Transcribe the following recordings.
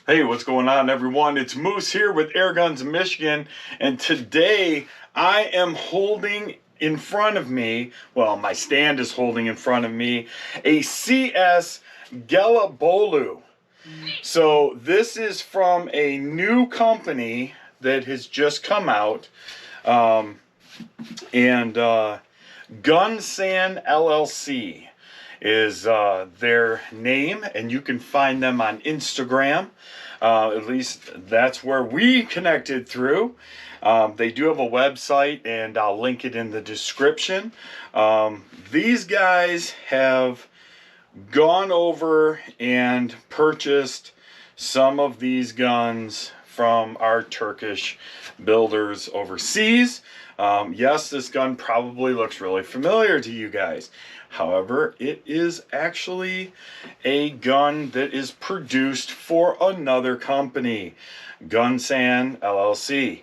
Hey, what's going on, everyone? It's Moose here with Airguns of Michigan, and today I am holding in front of me, well, my stand is holding in front of me, a CS-Gelibolu. So this is from a new company that has just come out, and Gunsan LLC is their name, and you can find them on Instagram. At least that's where we connected through. They do have a website, and I'll link it in the description. These guys have gone over and purchased some of these guns from our Turkish builders overseas. Yes, this gun probably looks really familiar to you guys. However, it is actually a gun that is produced for another company, Gunsan LLC.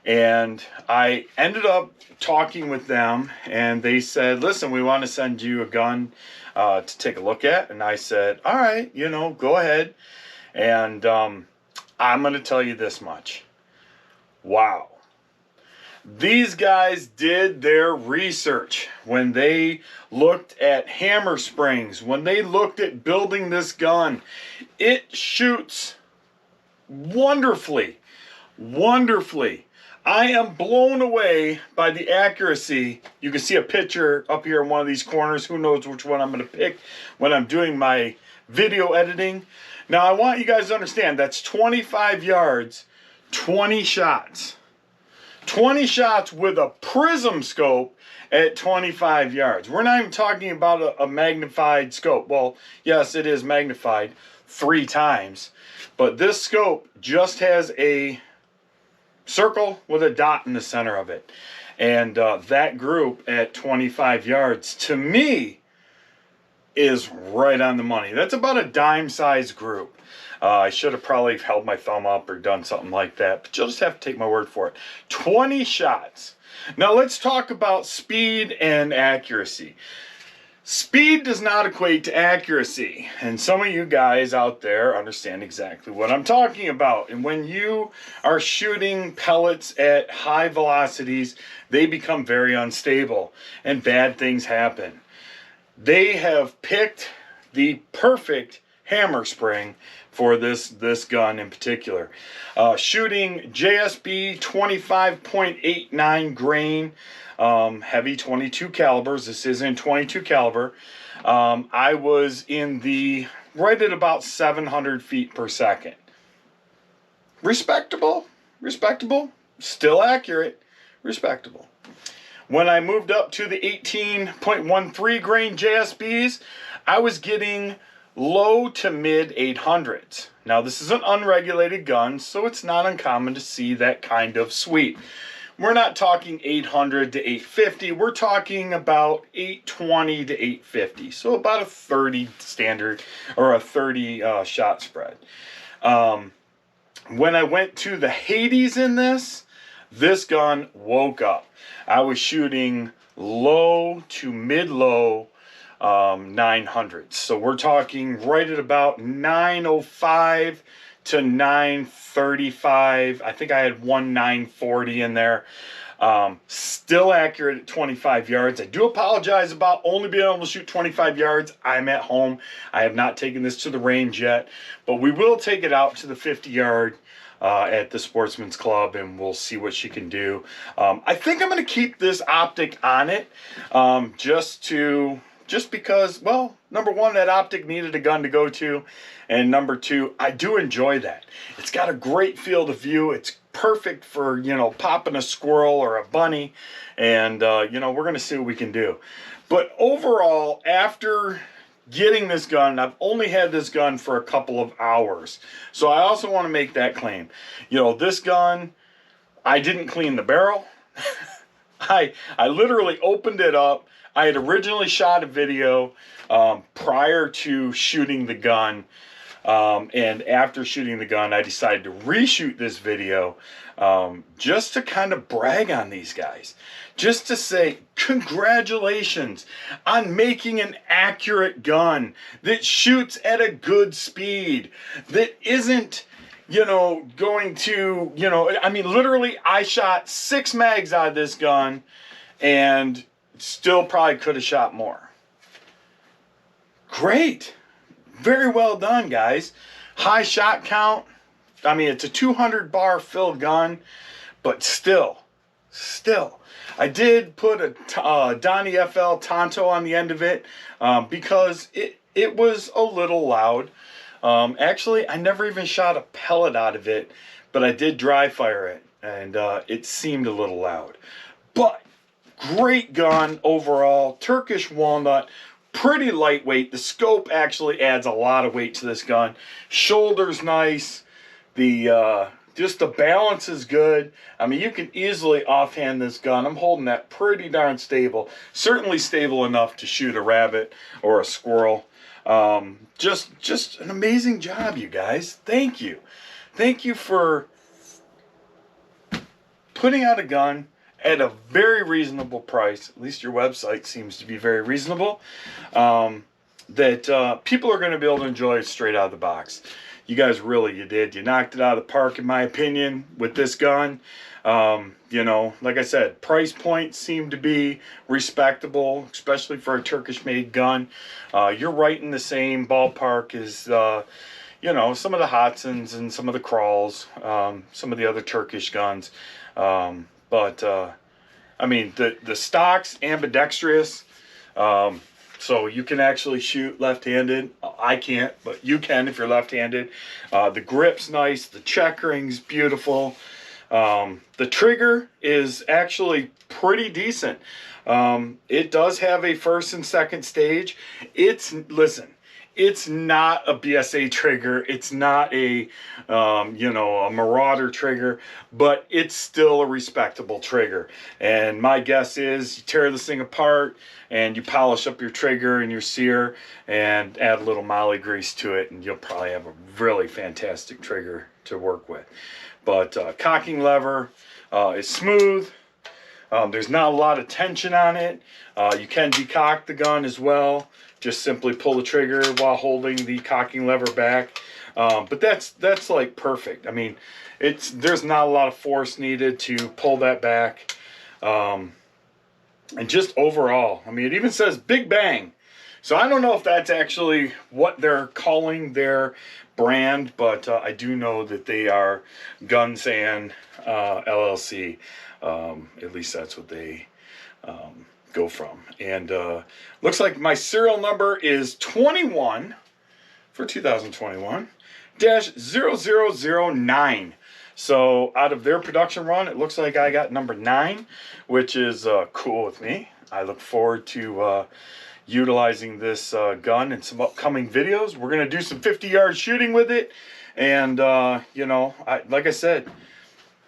And I ended up talking with them, and they said, listen, we want to send you a gun to take a look at. And I said, all right, go ahead. And I'm going to tell you this much. Wow. These guys did their research when they looked at hammer springs, when they looked at building this gun. It shoots wonderfully, wonderfully. I am blown away by the accuracy. You can see a picture up here in one of these corners. Who knows which one I'm going to pick when I'm doing my video editing. Now, I want you guys to understand that's 25 yards, 20 shots. 20 shots with a prism scope at 25 yards. We're not even talking about a magnified scope. Well, yes, it is magnified 3 times. But this scope just has a circle with a dot in the center of it. And that group at 25 yards, to me, is right on the money. That's about a dime-sized group. I should have probably held my thumb up or done something like that, but you'll just have to take my word for it. 20 shots. Now let's talk about speed and accuracy. Speed does not equate to accuracy, and some of you guys out there understand exactly what I'm talking about. And when you are shooting pellets at high velocities, they become very unstable, and bad things happen. They have picked the perfect hammer spring for this gun in particular. Shooting JSB 25.89 grain, heavy 22 calibers. This is in 22 caliber. I was in right at about 700 feet per second. Respectable, still accurate, respectable. When I moved up to the 18.13 grain JSBs, I was getting low to mid 800s. Now, this is an unregulated gun, so it's not uncommon to see that kind of sweep. We're not talking 800 to 850. We're talking about 820 to 850. So about a 30 standard or a 30 shot spread. When I went to the Hades in this gun woke up. I was shooting low to mid-low 900s. So we're talking right at about 905 to 935. I think I had one 940 in there. Still accurate at 25 yards. I do apologize about only being able to shoot 25 yards. I'm at home. I have not taken this to the range yet, but we will take it out to the 50-yard at the Sportsman's Club, and we'll see what she can do. I think I'm going to keep this optic on it, just because, well, number one, that optic needed a gun to go to, and number two, I do enjoy that. It's got a great field of view. It's perfect for, popping a squirrel or a bunny, and, we're going to see what we can do. But overall, after getting this gun, I've only had this gun for a couple of hours. So I also want to make that claim. This gun, I didn't clean the barrel. I literally opened it up. I had originally shot a video prior to shooting the gun. And after shooting the gun, I decided to reshoot this video just to kind of brag on these guys. Just to say congratulations on making an accurate gun that shoots at a good speed, that isn't, you know, going to, you know, I mean, literally I shot 6 mags out of this gun and still probably could have shot more. Great. Very well done, guys. High shot count. I mean, it's a 200 bar fill gun, but still. I did put a Donnie FL Tonto on the end of it because it was a little loud. Actually, I never even shot a pellet out of it, but I did dry fire it, and it seemed a little loud. But great gun overall. Turkish walnut. Pretty lightweight. The scope actually adds a lot of weight to this gun. Shoulder's nice. Just the balance is good. I mean, you can easily offhand this gun. I'm holding that pretty darn stable. Certainly stable enough to shoot a rabbit or a squirrel. Just an amazing job, you guys. Thank you. Thank you for putting out a gun at a very reasonable price. At least your website seems to be very reasonable. That people are going to be able to enjoy straight out of the box. You guys really, you did. You knocked it out of the park, in my opinion, with this gun. You know, like I said, price points seem to be respectable, especially for a Turkish-made gun. You're right in the same ballpark as, you know, some of the Hotsons and some of the Crawls, some of the other Turkish guns. But I mean, the stock's ambidextrous. So you can actually shoot left-handed. I can't, but you can if you're left-handed. The grip's nice. The checkering's beautiful. The trigger is actually pretty decent. It does have a first and second stage. Listen, it's not a BSA trigger. It's not a, you know, a Marauder trigger, but it's still a respectable trigger. And my guess is you tear this thing apart and you polish up your trigger and your sear and add a little molly grease to it, and you'll probably have a really fantastic trigger to work with. But cocking lever is smooth. There's not a lot of tension on it. You can decock the gun as well. Just simply pull the trigger while holding the cocking lever back. But that's like perfect. I mean, there's not a lot of force needed to pull that back. And just overall, I mean, it even says Big Bang. So I don't know if that's actually what they're calling their brand, but I do know that they are Gunsan LLC. At least that's what they go from. And looks like my serial number is 21 for 2021-0009. So out of their production run, it looks like I got number 9, which is cool with me. I look forward to utilizing this gun in some upcoming videos. We're going to do some 50-yard shooting with it. And, you know, like I said,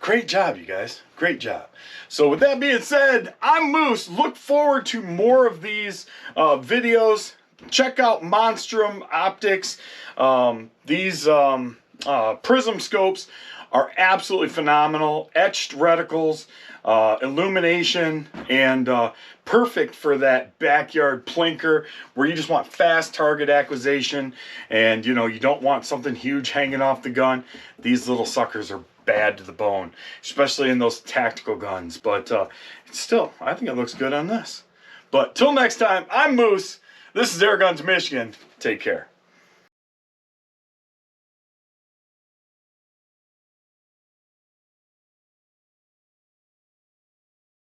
great job, you guys. Great job. So with that being said, I'm Moose. Look forward to more of these videos. Check out Monstrum Optics. These prism scopes are absolutely phenomenal. Etched reticles, illumination, and perfect for that backyard plinker where you just want fast target acquisition and, you know, you don't want something huge hanging off the gun. These little suckers are bad to the bone, especially in those tactical guns. But still, I think it looks good on this. But till next time, I'm Moose. This is Airguns of Michigan. Take care.